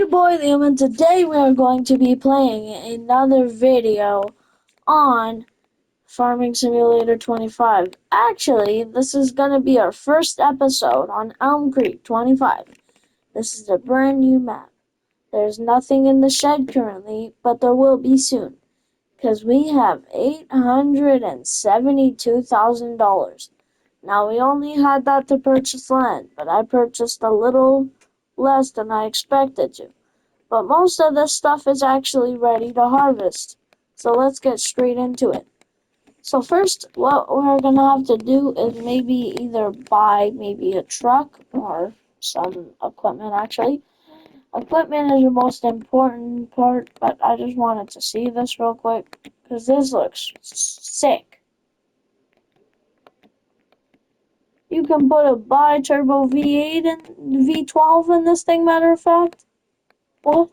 Your boy Liam, and today we are going to be playing another video on Farming Simulator 25. Actually, this is going to be our first episode on Elm Creek 25. This is a brand new map. There's nothing in the shed currently, but there will be soon, because we have $872,000. Now, we only had that to purchase land, but I purchased a little less than I expected to. But most of this stuff is actually ready to harvest. So let's get straight into it. So first, what we're gonna have to do is maybe either buy maybe a truck or some equipment actually. Equipment is the most important part, but I just wanted to see this real quick because this looks sick. You can put a bi-turbo V8 and V12 in this thing, matter of fact. What?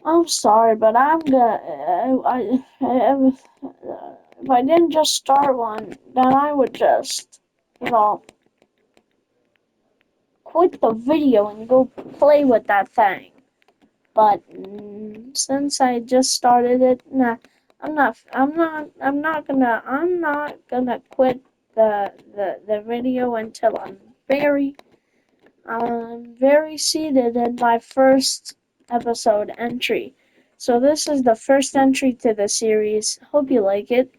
I'm sorry, but I'm gonna. If I didn't just start one, then I would just, you know, quit the video and go play with that thing. But since I just started it, nah, I'm not gonna quit the video until I'm very seated in my first episode entry. So this is the first entry to the series. Hope you like it.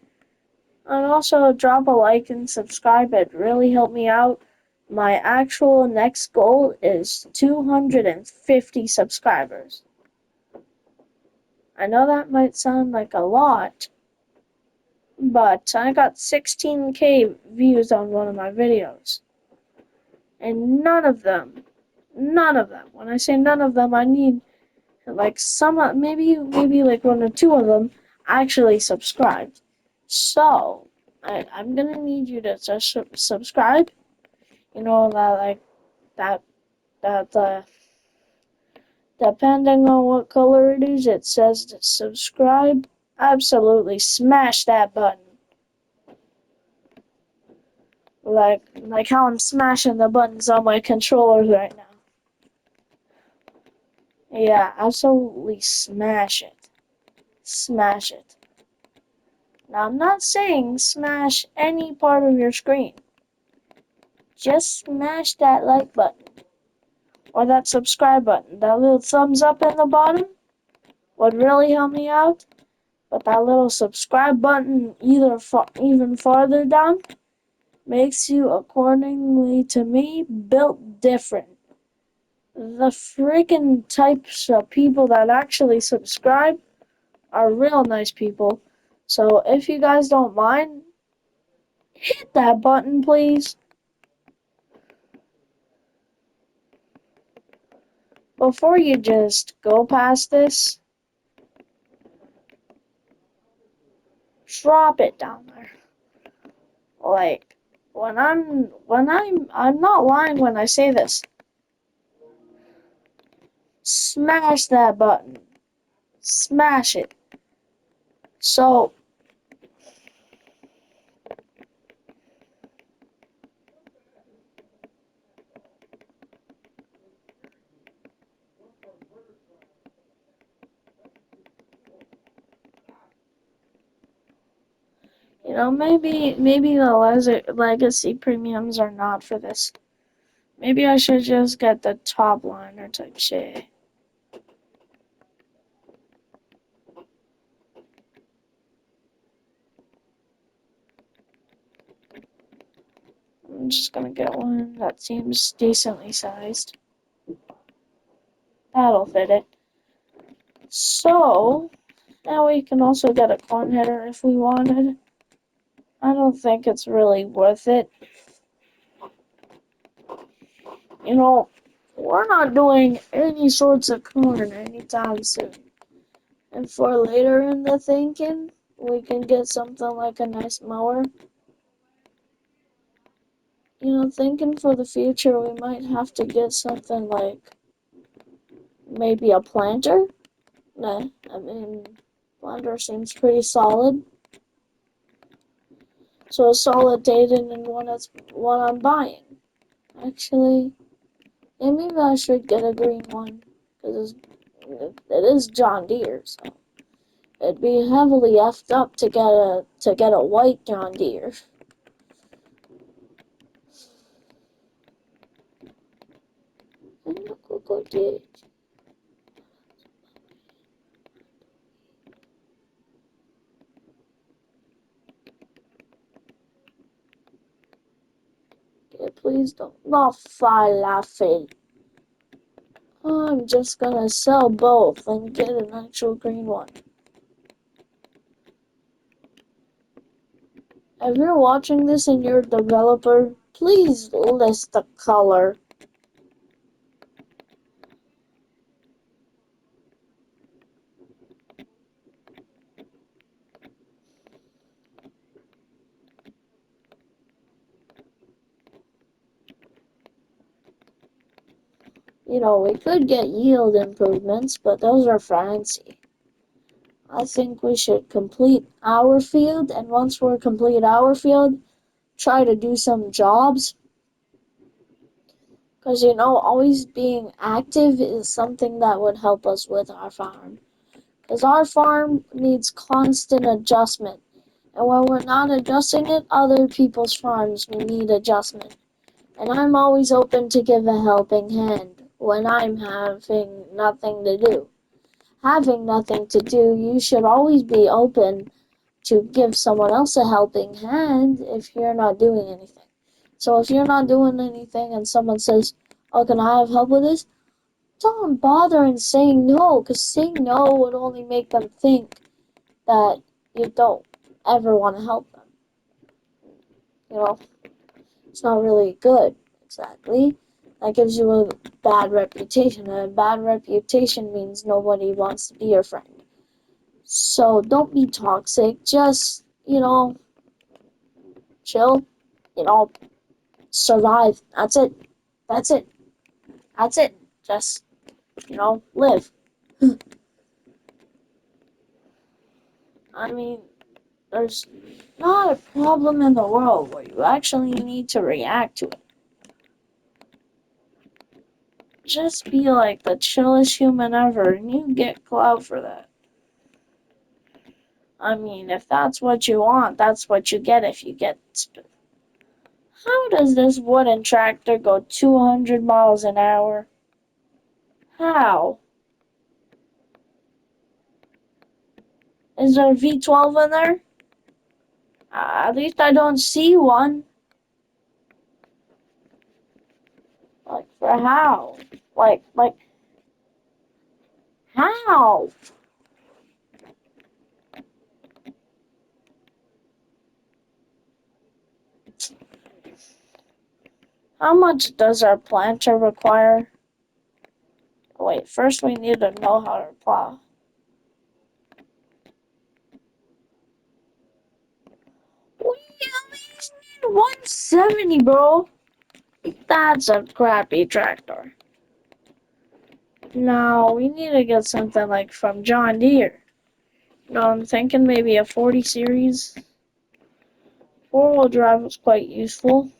And also drop a like and subscribe. It really helped me out. My actual next goal is 250 subscribers. I know that might sound like a lot, but I got 16K views on one of my videos. And none of them, when I say none of them, I need like some, maybe like one or two of them actually subscribed. So I'm gonna need you to just subscribe. You know that like that depending on what color it is, it says to subscribe. Absolutely smash that button. Like how I'm smashing the buttons on my controllers right now. Yeah, absolutely smash it. Smash it. Now, I'm not saying smash any part of your screen. Just smash that like button. Or that subscribe button. That little thumbs up in the bottom would really help me out. But that little subscribe button even farther down makes you, accordingly to me, built different. The freaking types of people that actually subscribe are real nice people. So if you guys don't mind, hit that button, please. Before you just go past this, drop it down there. Like I'm not lying when I say this. Smash that button. Smash it. So maybe the legacy premiums are not for this. Maybe I should just get the top liner type shit. I'm just gonna get one that seems decently sized. That'll fit it. So, now we can also get a corn header if we wanted. I don't think it's really worth it. You know, we're not doing any sorts of corn anytime soon. And for later in the thinking, we can get something like a nice mower. Thinking for the future, we might have to get something like maybe a planter. Nah, I mean, planter seems pretty solid. So a solid dated and one I'm buying. Actually, And maybe I should get a green one, because it is John Deere, so it'd be heavily effed up to get a white John Deere. And the cocoa ditch. Okay, please don't. Not falafel. I'm just gonna sell both and get an actual green one. If you're watching this and you're a developer, please list the color. You know, we could get yield improvements, but those are fancy. I think we should complete our field, and once we're complete our field, try to do some jobs. Because, you know, always being active is something that would help us with our farm. Because our farm needs constant adjustment. And when we're not adjusting it, other people's farms need adjustment. And I'm always open to give a helping hand when I'm having nothing to do. Having nothing to do, you should always be open to give someone else a helping hand if you're not doing anything. So if you're not doing anything and someone says, "Oh, can I have help with this?" Don't bother in saying no, because saying no would only make them think that you don't ever want to help them. You know, it's not really good, exactly. That gives you a bad reputation, and a bad reputation means nobody wants to be your friend. So don't be toxic, just, chill, you know, survive. That's it. That's it. That's it. Just, live. I mean, there's not a problem in the world where you actually need to react to it. Just be like the chillest human ever, and you get clout for that. I mean, if that's what you want, that's what you get if you get. How does this wooden tractor go 200 miles an hour? How? Is there a V12 in there? At least I don't see one. Like, for how? Like, how? How much does our planter require? Wait, first we need to know how to plow. We at least need 170, bro. That's a crappy tractor. No, we need to get something like from John Deere. No, I'm thinking maybe a 40 series. Four-wheel drive was quite useful.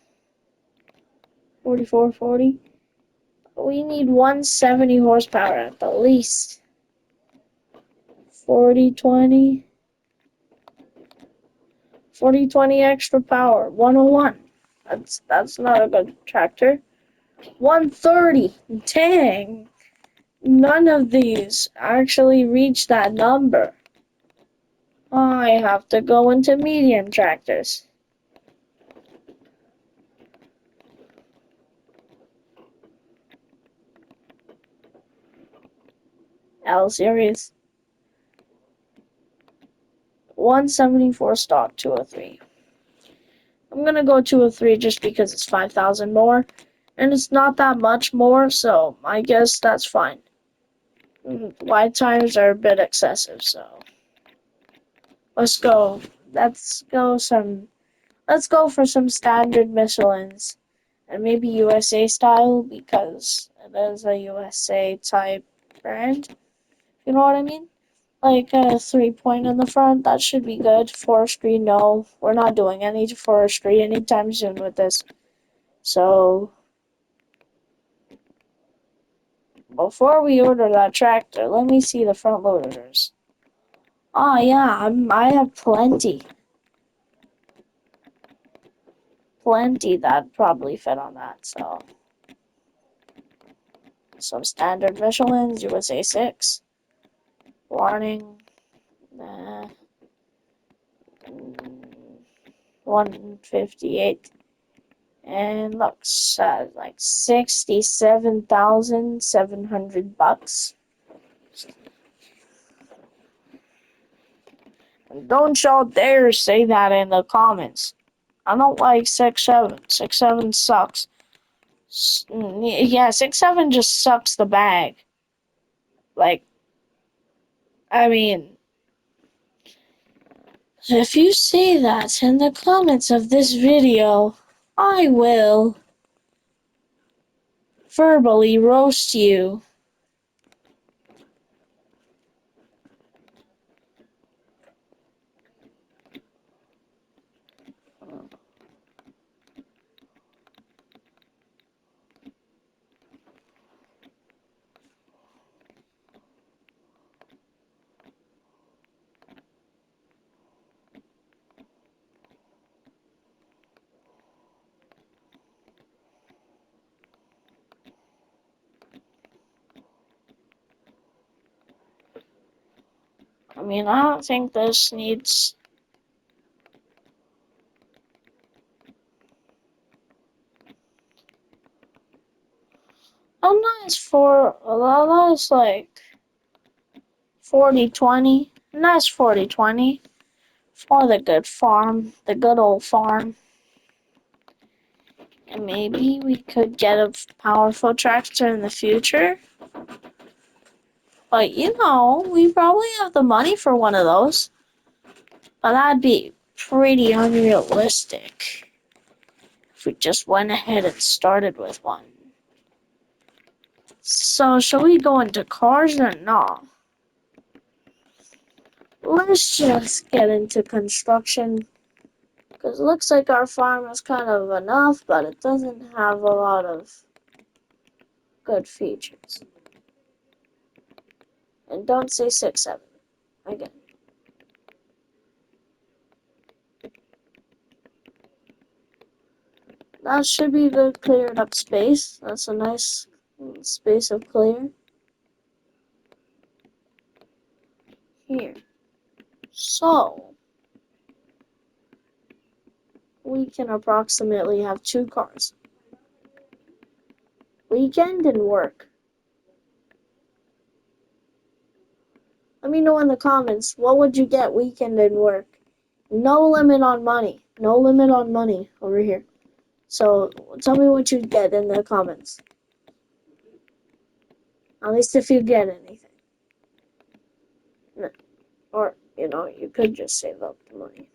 4440. We need 170 horsepower at the least. 4020. 4020 extra power. 101. That's not a good tractor. 130. Dang. None of these actually reach that number. I have to go into medium tractors. L series. 174 stock 203. I'm gonna go 203 just because it's 5,000 more. And it's not that much more, so I guess that's fine. Wide tires are a bit excessive, so let's go. Let's go for some standard Michelins. And maybe USA style because it is a USA type brand. You know what I mean? Like a 3-point in the front, that should be good. Forestry, no. We're not doing any forestry anytime soon with this. So before we order that tractor, let me see the front loaders. Oh yeah, I have plenty that probably fit on that. So some standard Michelin's, USA 6, warning, uh, 158, and looks like $67,700. And don't y'all dare say that in the comments. I don't like 6.7. 6.7 sucks. Yeah, 6.7 just sucks the bag. Like, I mean, if you say that in the comments of this video, I will verbally roast you. I mean, I don't think this needs... That's like 40-20. Nice 40-20. For the good farm. The good old farm. And maybe we could get a powerful tractor in the future. But you know, we probably have the money for one of those. But that'd be pretty unrealistic if we just went ahead and started with one. So, shall we go into cars or not? Let's just get into construction. Because it looks like our farm is kind of enough, but it doesn't have a lot of good features. And don't say 6.7 again. That should be the cleared up space. That's a nice space of clear. Here. So, we can approximately have 2 cars. Weekend and work. Let me know in the comments, what would you get weekend and work? No limit on money. No limit on money over here. So, tell me what you'd get in the comments. At least if you get anything. Or, you know, you could just save up the money.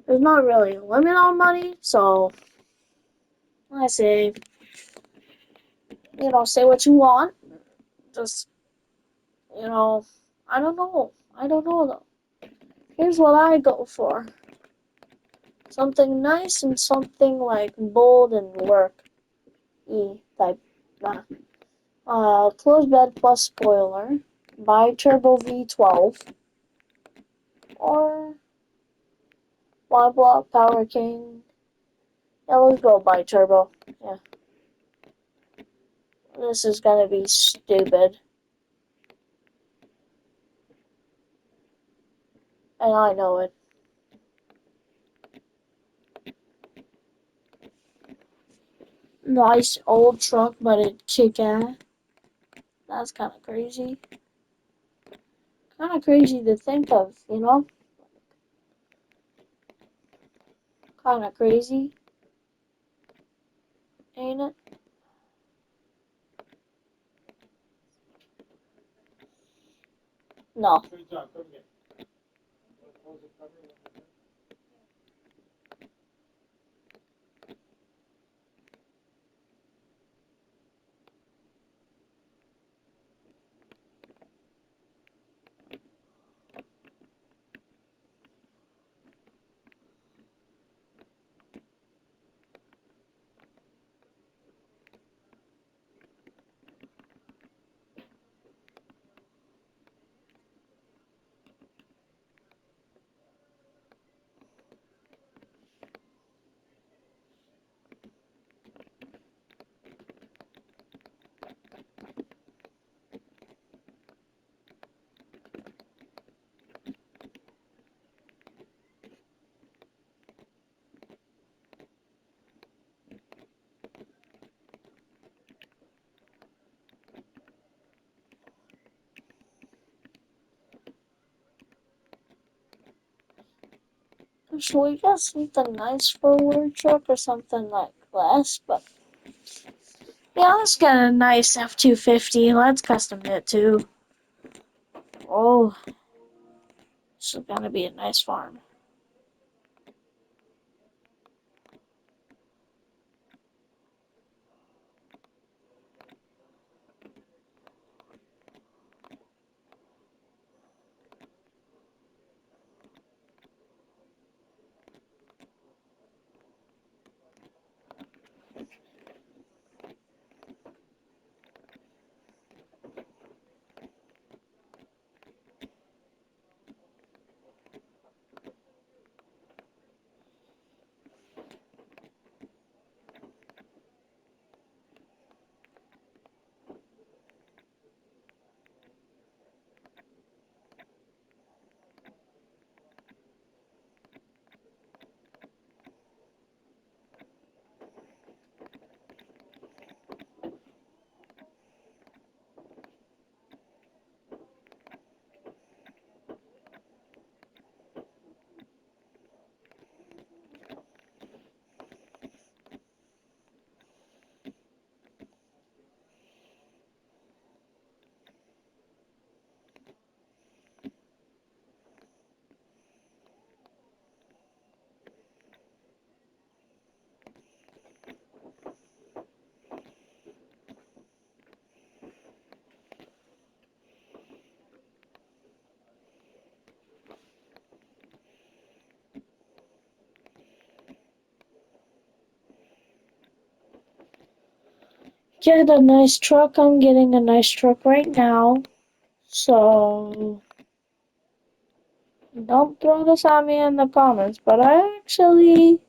There's not really a limit on money, so I say, you know, say what you want. Just, you know, I don't know. I don't know though. Here's what I go for. Something nice and something like bold and work-y type. Closed bed plus spoiler. Bi-turbo V12. Or Y-block Power King. Yeah, let's go bi-turbo. Yeah. This is gonna be stupid. And I know it. Nice old truck, but it kick ass. That's kind of crazy. Kind of crazy to think of, you know? Kind of crazy, ain't it? No. Should we get something nice for a work truck or something like less? But yeah, let's get a nice F-250. Let's custom it too. Oh, this is gonna be a nice farm. Get a nice truck. I'm getting a nice truck right now. So don't throw this at me in the comments, but I actually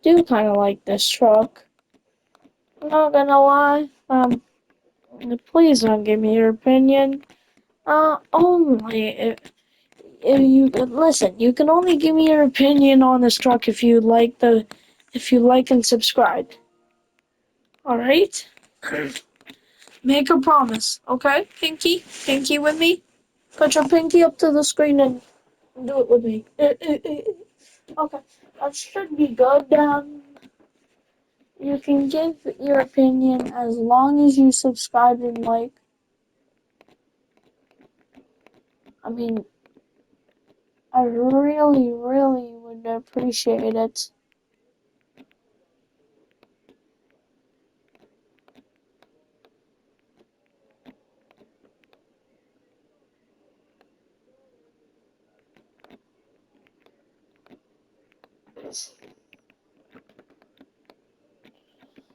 do kind of like this truck. I'm not gonna lie. Please don't give me your opinion. Only if you listen. You can only give me your opinion on this truck if you like and subscribe. All right. Make a promise, okay? Pinky with me. Put your pinky up to the screen and do it with me. Okay, that should be good. You can give your opinion as long as you subscribe and like. I mean, I really would appreciate it.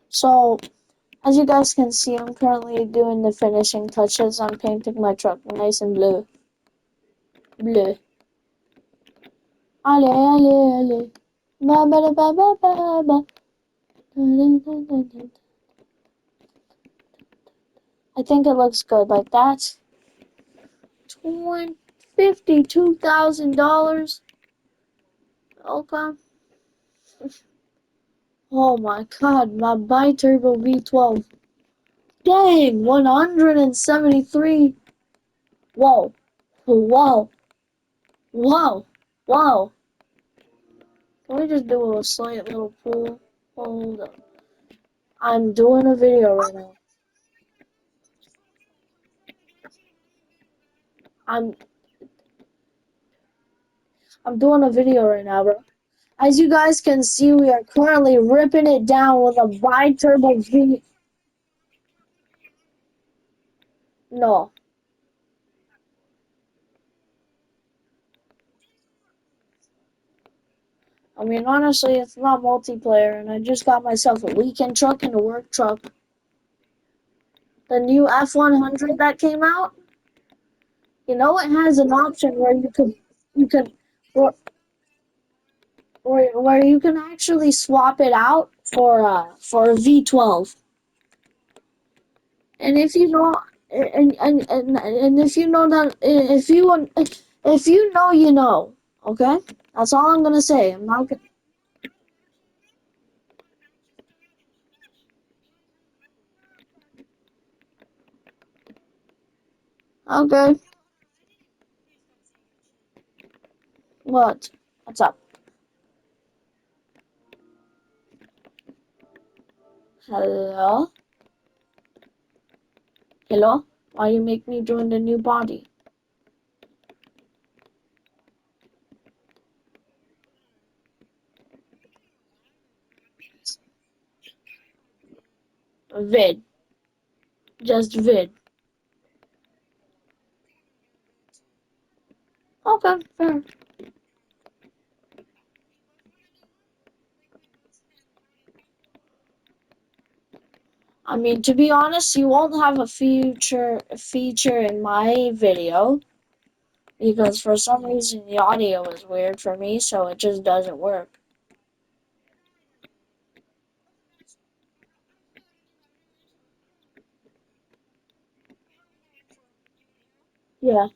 So, as you guys can see, I'm currently doing the finishing touches. I'm painting my truck nice and blue. Blue. Ale, ale, ale. Ba, ba, da, ba, ba, ba, ba. Da, da, da, da, da. I think it looks good like that. $52,000. Okay. Oh my god, my bi-turbo V12. Dang, 173. Whoa. Whoa. Whoa. Whoa. Can we just do a slight little pull? Hold up. I'm doing a video right now. I'm I'm doing a video right now, bro. As you guys can see, we are currently ripping it down with a bi-turbo V. No. I mean, honestly, it's not multiplayer, and I just got myself a weekend truck and a work truck. The new F100 that came out, it has an option where you could, where, where you can actually swap it out for a V12. And if you know, and if you know that, if you know, you know. Okay, that's all I'm gonna say. I'm not gonna. Okay, what? What's up? Hello? Hello? Why you make me join the new body? Vid. Just vid. Okay, fair. I mean, to be honest, you won't have a future feature in my video because for some reason the audio is weird for me, so it just doesn't work. Yeah.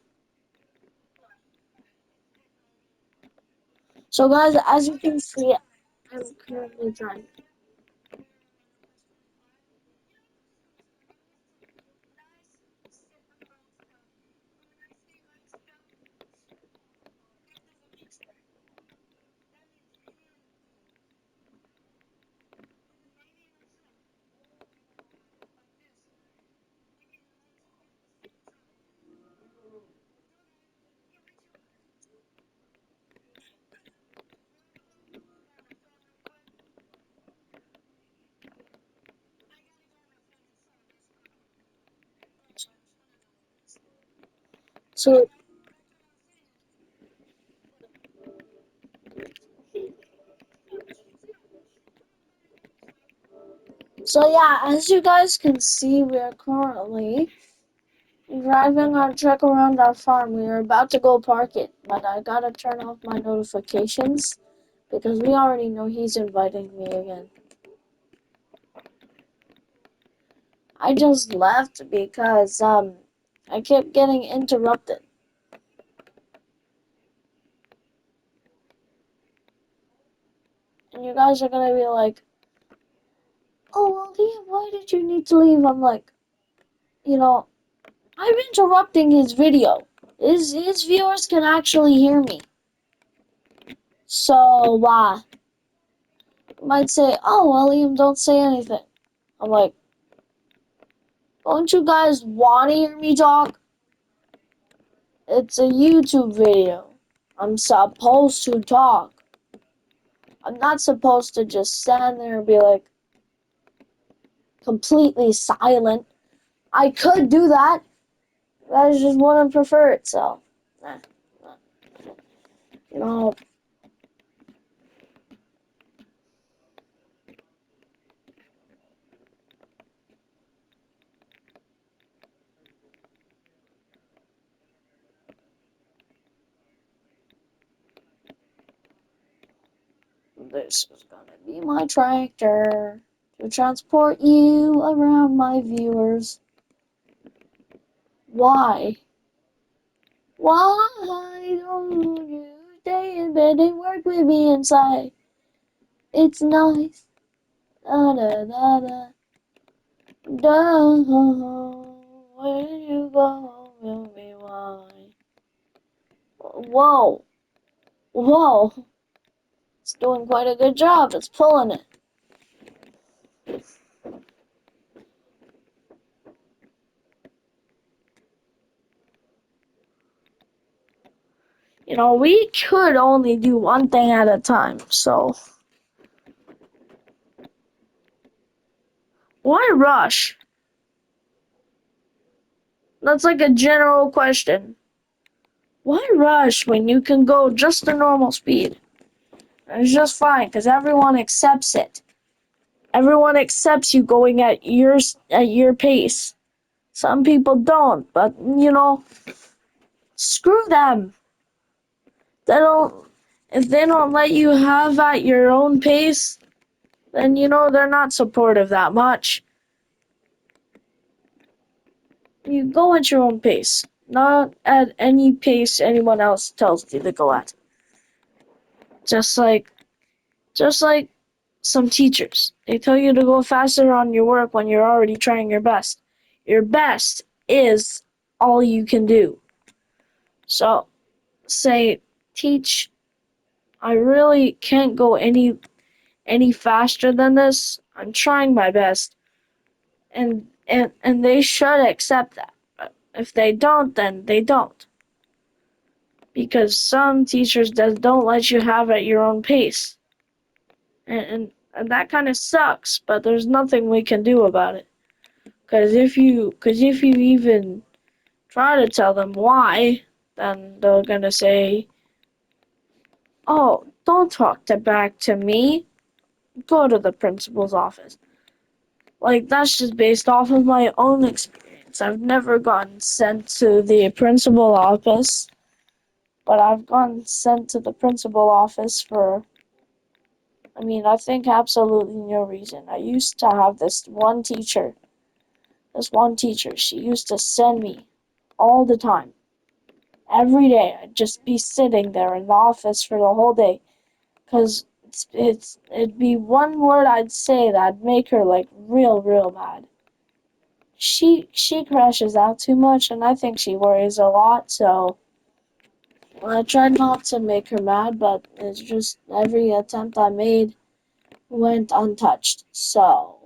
So guys, as you can see, I'm currently trying. So yeah, as you guys can see, we are currently driving our truck around our farm. We are about to go park it, but I gotta turn off my notifications because we already know he's inviting me again. I just left because I kept getting interrupted. And you guys are gonna be like, "Oh, well, Liam, why did you need to leave?" I'm like, you know, I'm interrupting his video. His viewers can actually hear me. So, you might say, "Oh, well, Liam, don't say anything." I'm like, "Don't you guys want to hear me talk? It's a YouTube video. I'm supposed to talk. I'm not supposed to just stand there and be like completely silent. I could do that. I just wouldn't prefer it, so, eh, you know, this is gonna be my tractor to transport you around, my viewers. Why? Why don't you stay in bed and work with me inside? It's nice. Da da da da. Da. Where did you go? Tell me why. Whoa. Whoa. It's doing quite a good job. It's pulling it. We could only do one thing at a time, so why rush? That's like a general question. Why rush when you can go just the normal speed? It's just fine because everyone accepts it. Everyone accepts you going at your pace. Some people don't, but screw them. They don't. If they don't let you have at your own pace, then they're not supportive that much. You go at your own pace, not at any pace anyone else tells you to go at. Just like just like some teachers. They tell you to go faster on your work when you're already trying your best. Your best is all you can do. So say, teach, I really can't go any faster than this. I'm trying my best, and they should accept that. But if they don't, then they don't. Because some teachers just don't let you have at your own pace. And that kind of sucks, but there's nothing we can do about it. Cause if you even try to tell them why, then they're gonna say, "Oh, don't talk back to me. Go to the principal's office." Like, that's just based off of my own experience. I've never gotten sent to the principal office, but I've gotten sent to the principal office for, I think absolutely no reason. I used to have this one teacher, she used to send me all the time. Every day, I'd just be sitting there in the office for the whole day, cause it'd be one word I'd say that'd make her like real mad. She crashes out too much, and I think she worries a lot. So I tried not to make her mad, but it's just every attempt I made went untouched. So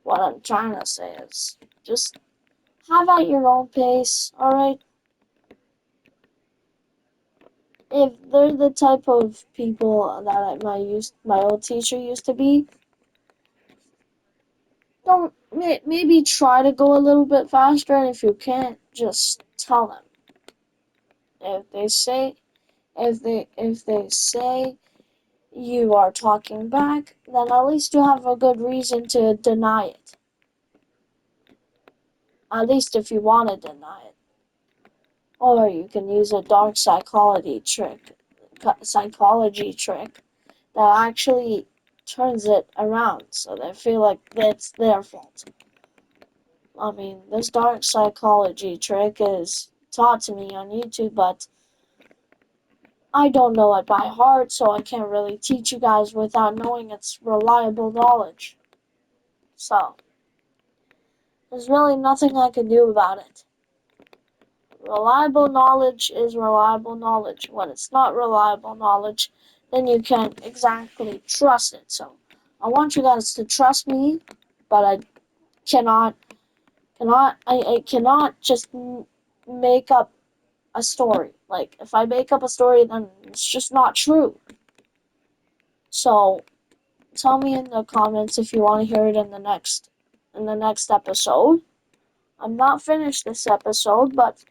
what I'm trying to say is just have at your own pace, alright? If they're the type of people that my old teacher used to be, don't maybe try to go a little bit faster, and if you can't, just tell them. If they say if they say you are talking back, then at least you have a good reason to deny it. At least if you want to deny it. Or you can use a dark psychology trick that actually turns it around so they feel like it's their fault. This dark psychology trick is taught to me on YouTube, but I don't know it by heart, so I can't really teach you guys without knowing it's reliable knowledge. So, there's really nothing I can do about it. Reliable knowledge is reliable knowledge. When it's not reliable knowledge, then you can't exactly trust it. So, I want you guys to trust me, but I cannot, I cannot just make up a story. Like, if I make up a story, then it's just not true. So, tell me in the comments if you want to hear it in the next episode. I'm not finished this episode, but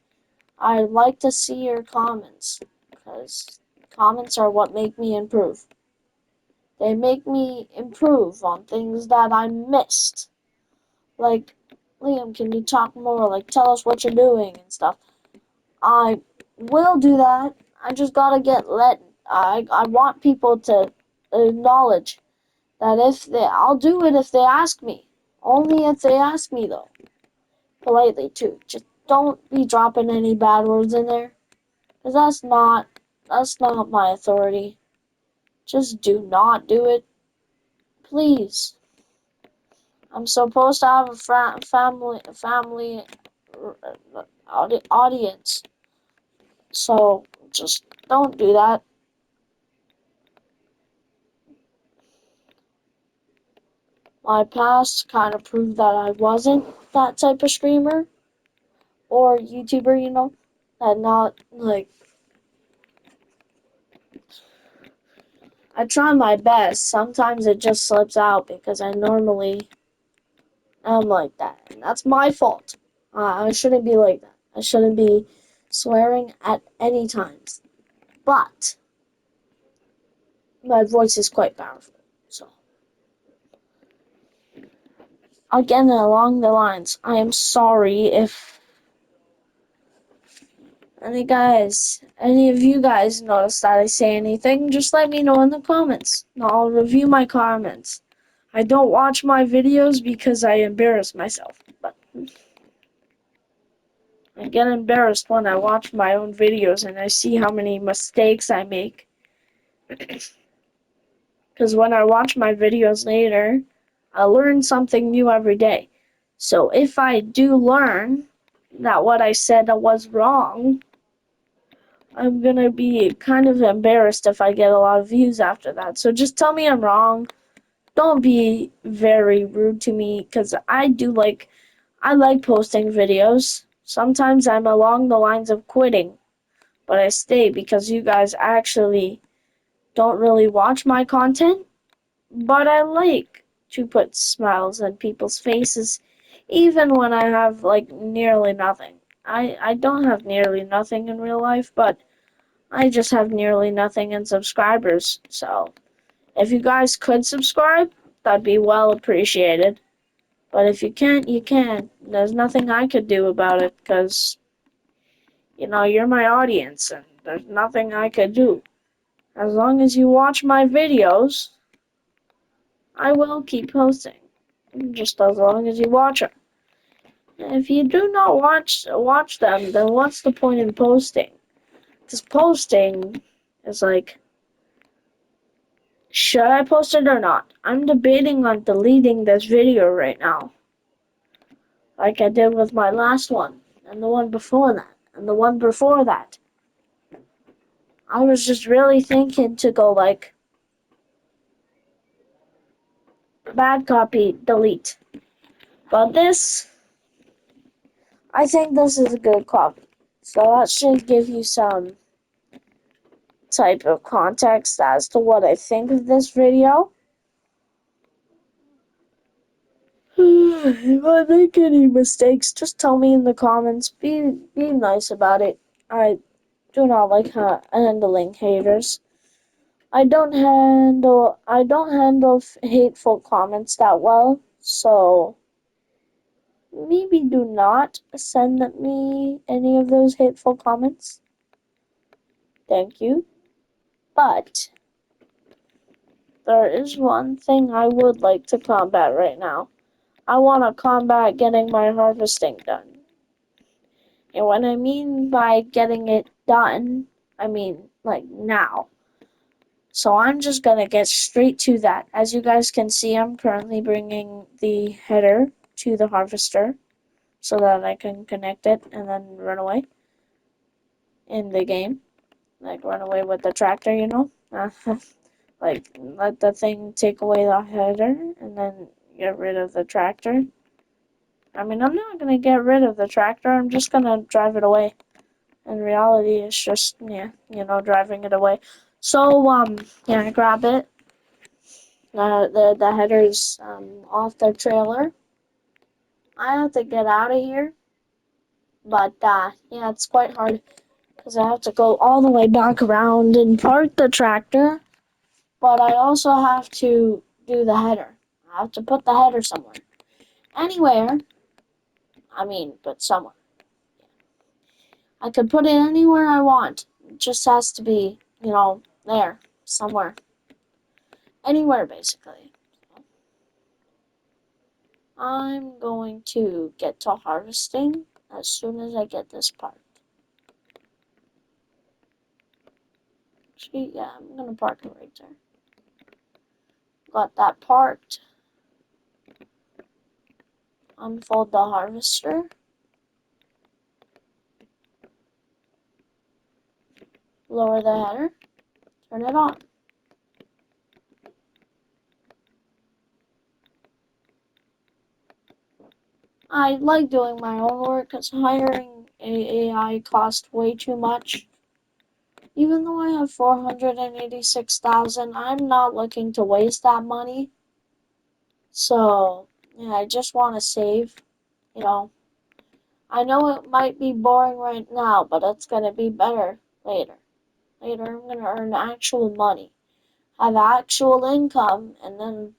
I'd like to see your comments, because comments are what make me improve. They make me improve on things that I missed. Like, Liam, can you talk more? Like, tell us what you're doing and stuff. I will do that. I just gotta I want people to acknowledge that I'll do it if they ask me. Only if they ask me, though. Politely, too. Just don't be dropping any bad words in there. Because that's not my authority. Just do not do it. Please. I'm supposed to have a family audience. So just don't do that. My past kind of proved that I wasn't that type of streamer or YouTuber, that not like I try my best. Sometimes it just slips out because I normally am like that. And that's my fault. I shouldn't be like that. I shouldn't be swearing at any times. But my voice is quite powerful. So, again, along the lines, I am sorry if any of you guys notice that I say anything, just let me know in the comments. I'll review my comments. I don't watch my videos because I embarrass myself, but I get embarrassed when I watch my own videos and I see how many mistakes I make. Because when I watch my videos later, I learn something new every day. So if I do learn that what I said was wrong, I'm gonna be kind of embarrassed if I get a lot of views after that. So just tell me I'm wrong. don't be very rude to me because I like posting videos. Sometimes I'm along the lines of quitting, but I stay because you guys actually don't really watch my content, but I like to put smiles on people's faces even when I have like nearly nothing. I don't have nearly nothing in real life, but I just have nearly nothing in subscribers. So if you guys could subscribe, that'd be well appreciated. But if you can't, you can't. There's nothing I could do about it because, you're my audience and there's nothing I could do. As long as you watch my videos, I will keep posting. Just as long as you watch them. If you do not watch them, then what's the point in posting? Because posting is like, should I post it or not? I'm debating on deleting this video right now, like I did with my last one, and the one before that, and the one before that. I was just really thinking to go like, bad copy, delete. But this, I think this is a good copy. So that should give you some type of context as to what I think of this video. If I make any mistakes, just tell me in the comments. Be nice about it. I do not like handling haters. I don't handle hateful comments that well, so maybe do not send me any of those hateful comments. Thank you. But there is one thing I would like to combat right now. I want to combat getting my harvesting done. And what I mean by getting it done, I mean like now. So I'm just gonna get straight to that. As you guys can see, I'm currently bringing the header to the harvester so that I can connect it and then run away in the game. Like run away with the tractor, like let the thing take away the header and then get rid of the tractor. I mean, I'm not gonna get rid of the tractor, I'm just gonna drive it away. In reality, it's just, yeah, driving it away. So, yeah, grab it. The header's off the trailer. I have to get out of here, but yeah, it's quite hard because I have to go all the way back around and park the tractor. But I also have to do the header. I have to put the header somewhere. Anywhere. I mean, but somewhere. I could put it anywhere I want. It just has to be, there, somewhere. Anywhere, basically. I'm going to get to harvesting as soon as I get this part. See, yeah, I'm gonna park it right there. Got that parked. Unfold the harvester. Lower the header. Turn it on. I like doing my own work because hiring a AI costs way too much. Even though I have 486,000, I'm not looking to waste that money. So, yeah, I just want to save, you know. I know it might be boring right now, but it's going to be better later. Later, I'm going to earn actual money, have actual income, and then,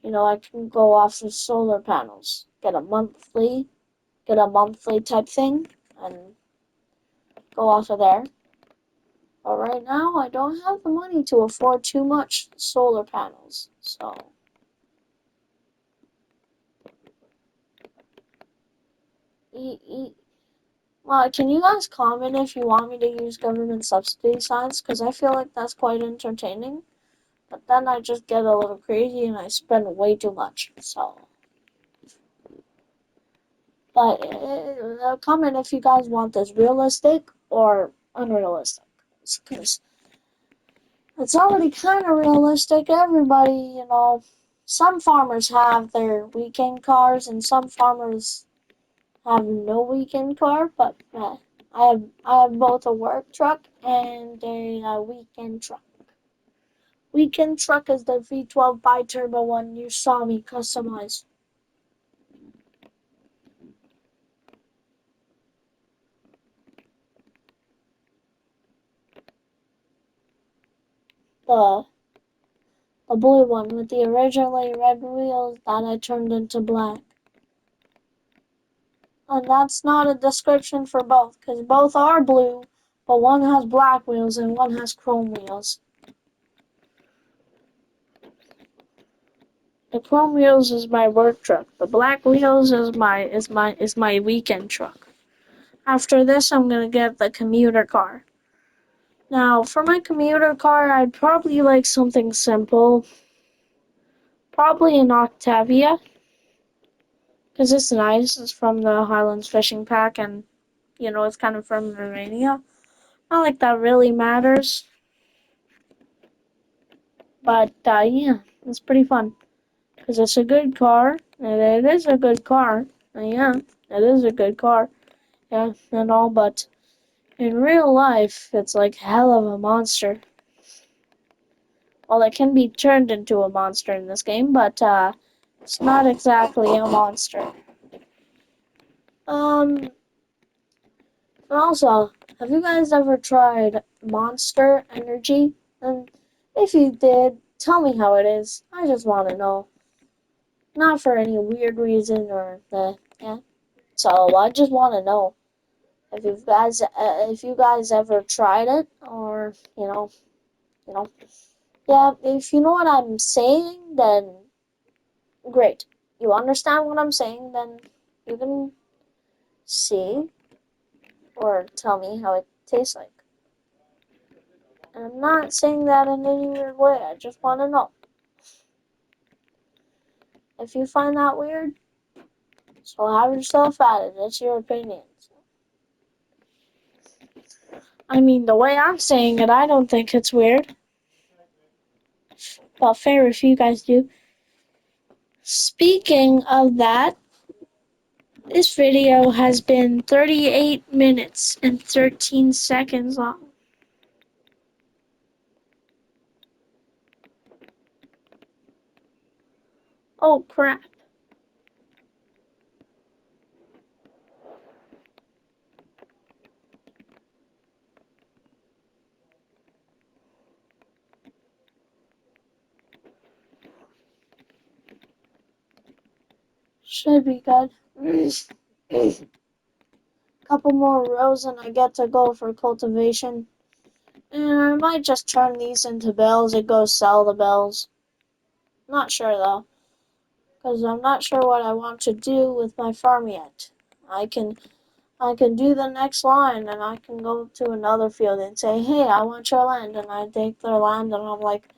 I can go off of solar panels, get a monthly type thing, and go off of there. But right now, I don't have the money to afford too much solar panels, so. Well, can you guys comment if you want me to use government subsidy signs? Because I feel like that's quite entertaining. But then I just get a little crazy and I spend way too much. So, but comment if you guys want this realistic or unrealistic. Because it's already kind of realistic. Everybody, Some farmers have their weekend cars, and some farmers have no weekend car. But I have both a work truck and a weekend truck. Weekend truck is the V12 bi-turbo one you saw me customize. The the blue one with the originally red wheels that I turned into black. And that's not a description for both, because both are blue, but one has black wheels and one has chrome wheels. The chrome wheels is my work truck. The black wheels is my weekend truck. After this, I'm gonna get the commuter car. Now, for my commuter car, I'd probably like something simple. Probably an Octavia, because it's nice. It's from the Highlands Fishing Pack, and it's kind of from Romania. Not like that really matters, but yeah, it's pretty fun. Because it's a good car, and it is a good car. Yeah, it is a good car. Yeah, and all, but in real life, it's like hell of a monster. Well, it can be turned into a monster in this game, but it's not exactly a monster. And also, have you guys ever tried Monster Energy? And if you did, tell me how it is. I just want to know. Not for any weird reason or yeah. So I just want to know if you guys ever tried it, or you know, yeah. If you know what I'm saying, then great. You understand what I'm saying, then you can see or tell me how it tastes like. And I'm not saying that in any weird way. I just want to know. If you find that weird, so have yourself at it. It's your opinion. I mean, the way I'm saying it, I don't think it's weird. But fair if you guys do. Speaking of that, this video has been 38 minutes and 13 seconds long. Oh crap. Should be good. Couple more rows and I get to go for cultivation. And I might just turn these into bells and go sell the bells. Not sure though, because I'm not sure what I want to do with my farm yet. I can I can do the next line and I can go to another field and say, hey, I want your land. And I take their land and I'm like,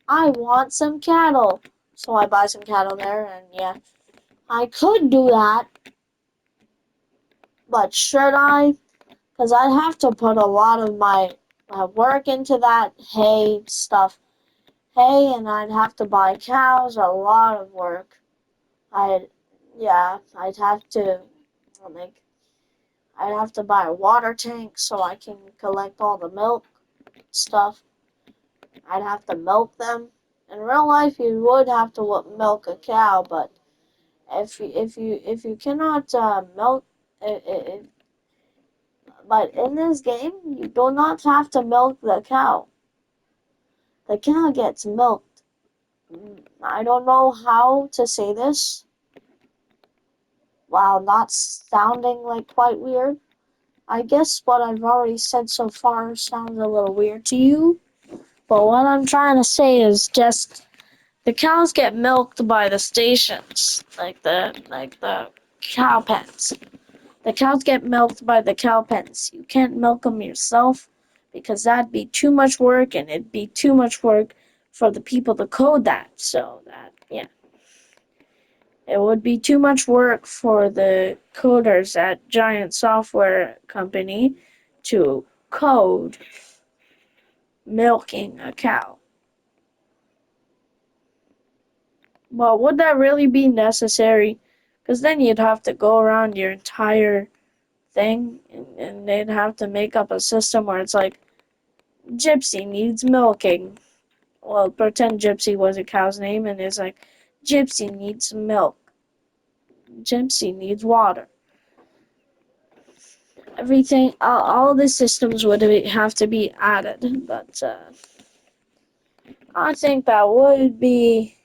I want some cattle. So I buy some cattle there and yeah, I could do that, but should I? Because I'd have to put a lot of my work into that hay stuff. Hay, and I'd have to buy cows, a lot of work. I'd, yeah, like, I'd have to buy a water tank so I can collect all the milk stuff. I'd have to milk them. In real life, you would have to milk a cow, but if you cannot milk, it, but in this game, you do not have to milk the cow. The cow gets milked. I don't know how to say this while not sounding like quite weird. I guess what I've already said so far sounds a little weird to you, but what I'm trying to say is just the cows get milked by the stations, like the cow pens. The cows get milked by the cow pens. You can't milk them yourself because that'd be too much work and it'd be too much work for the people to code that. So that, yeah. It would be too much work for the coders at Giant Software Company to code milking a cow. Well, would that really be necessary? Because then you'd have to go around your entire thing, and they'd have to make up a system where it's like, Gypsy needs milking. Well, pretend Gypsy was a cow's name, and it's like, Gypsy needs milk. Gypsy needs water. Everything, all the systems would have to be added, but I think that would be.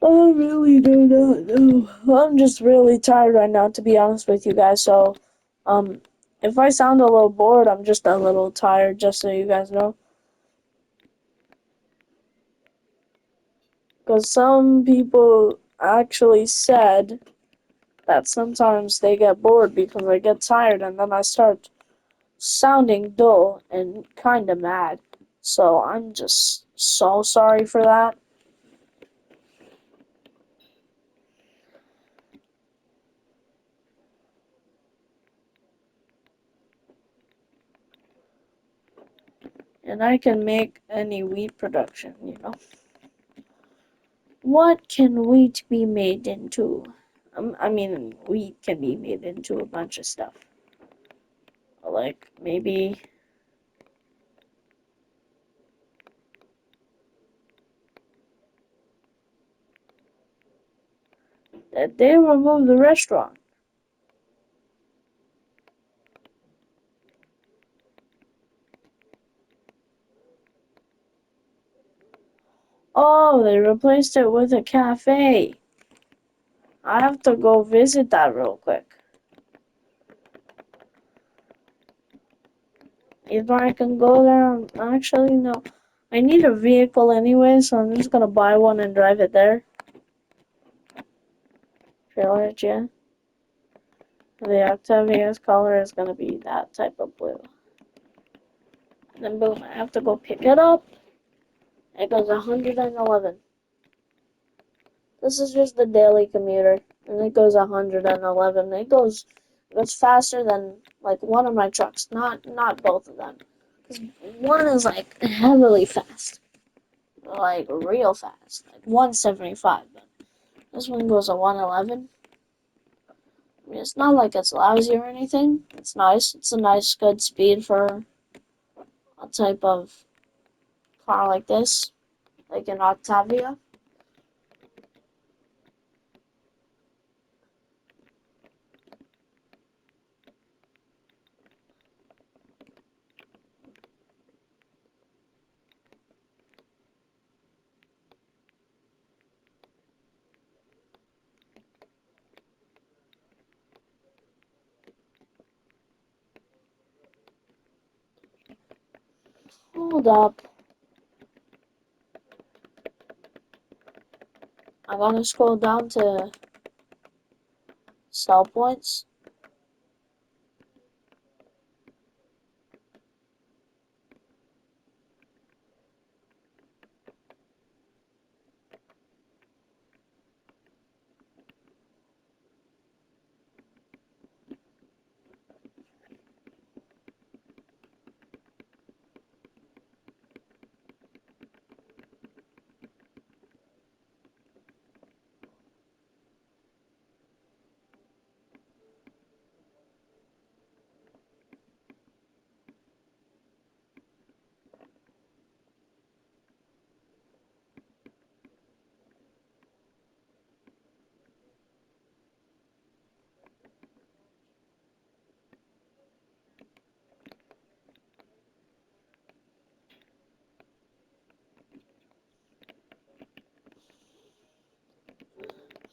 I really do not know. I'm just really tired right now, to be honest with you guys. So, um, if I sound a little bored, I'm just a little tired, just so you guys know. Because some people actually said that sometimes they get bored because I get tired and then I start sounding dull and kind of mad. So I'm just so sorry for that. And I can make any wheat production. What can wheat be made into? I mean, wheat can be made into a bunch of stuff. Like maybe that they remove the restaurant. Oh, they replaced it with a cafe. I have to go visit that real quick. Either I can go there. Actually, no. I need a vehicle anyway, so I'm just gonna buy one and drive it there. Trailer it, yeah. The Octavia's color is gonna be that type of blue. And then boom, I have to go pick it up. It goes 111. This is just the daily commuter, and it goes 111. It goes faster than like one of my trucks, not both of them. 'Cause one is like heavily fast, like real fast, like 175. But this one goes a 111. I mean, it's not like it's lousy or anything. It's nice. It's a nice, good speed for a type of car like this, like an Octavia. Hold up. I'm gonna scroll down to sell points.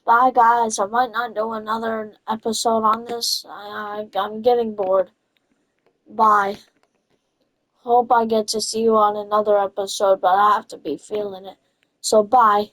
Bye, guys. I might not do another episode on this. I'm getting bored. Bye. Hope I get to see you on another episode, but I have to be feeling it. So, bye.